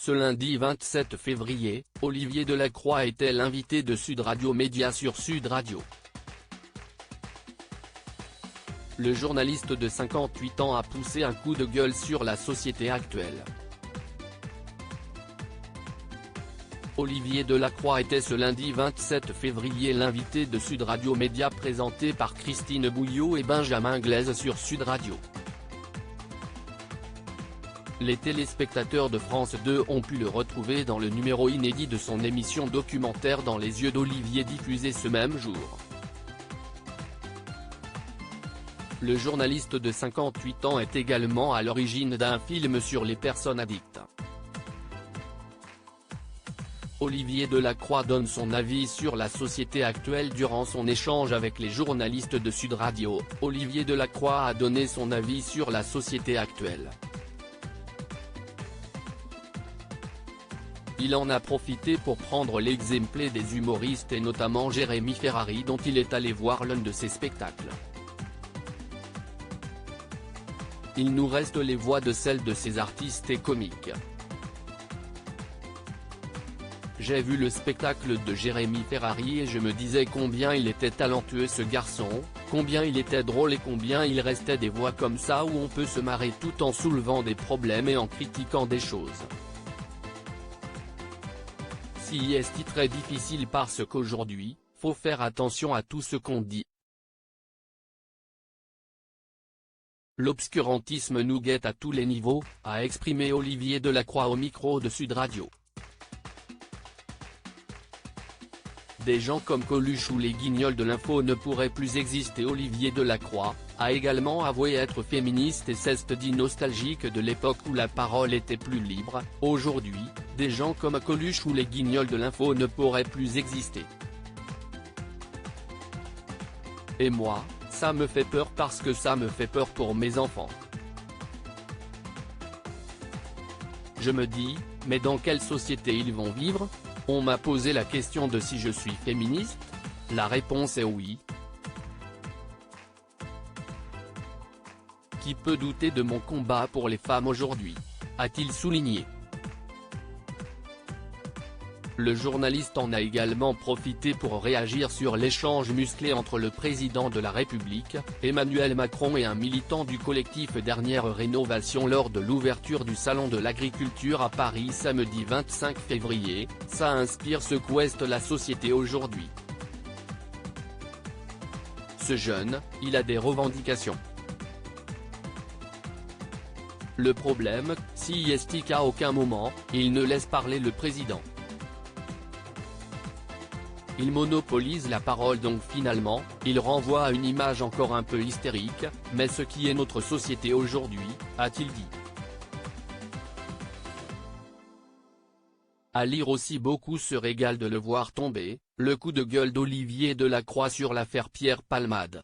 Ce lundi 27 février, Olivier Delacroix était l'invité de Sud Radio Média sur Sud Radio. Le journaliste de 58 ans a poussé un coup de gueule sur la société actuelle. Olivier Delacroix était ce lundi 27 février l'invité de Sud Radio Média présenté par Christine Bouillot et Benjamin Glaise sur Sud Radio. Les téléspectateurs de France 2 ont pu le retrouver dans le numéro inédit de son émission documentaire Dans les yeux d'Olivier diffusé ce même jour. Le journaliste de 58 ans est également à l'origine d'un film sur les personnes addictes. Olivier Delacroix donne son avis sur la société actuelle durant son échange avec les journalistes de Sud Radio. Olivier Delacroix a donné son avis sur la société actuelle. Il en a profité pour prendre l'exemple des humoristes et notamment Jérémy Ferrari dont il est allé voir l'un de ses spectacles. Il nous reste les voix de celles de ces artistes et comiques. J'ai vu le spectacle de Jérémy Ferrari et je me disais combien il était talentueux ce garçon, combien il était drôle et combien il restait des voix comme ça où on peut se marrer tout en soulevant des problèmes et en critiquant des choses. C'est très difficile parce qu'aujourd'hui, faut faire attention à tout ce qu'on dit. L'obscurantisme nous guette à tous les niveaux, a exprimé Olivier Delacroix au micro de Sud Radio. Des gens comme Coluche ou les guignols de l'info ne pourraient plus exister. Olivier Delacroix a également avoué être féministe et s'est dit nostalgique de l'époque où la parole était plus libre. Aujourd'hui, des gens comme Coluche ou les guignols de l'info ne pourraient plus exister. Et moi, ça me fait peur parce que ça me fait peur pour mes enfants. Je me dis, mais dans quelle société ils vont vivre ? On m'a posé la question de si je suis féministe. La réponse est oui. Qui peut douter de mon combat pour les femmes aujourd'hui ? A-t-il souligné. Le journaliste en a également profité pour réagir sur l'échange musclé entre le président de la République, Emmanuel Macron et un militant du collectif Dernière Rénovation lors de l'ouverture du Salon de l'Agriculture à Paris samedi 25 février. Ça inspire ce qu'ouest la société aujourd'hui. Ce jeune, il a des revendications. Le problème, c'est qu'à aucun moment, il ne laisse parler le président. Il monopolise la parole donc finalement, il renvoie à une image encore un peu hystérique, mais ce qui est notre société aujourd'hui, a-t-il dit. À lire aussi beaucoup se régale de le voir tomber, le coup de gueule d'Olivier Delacroix sur l'affaire Pierre Palmade.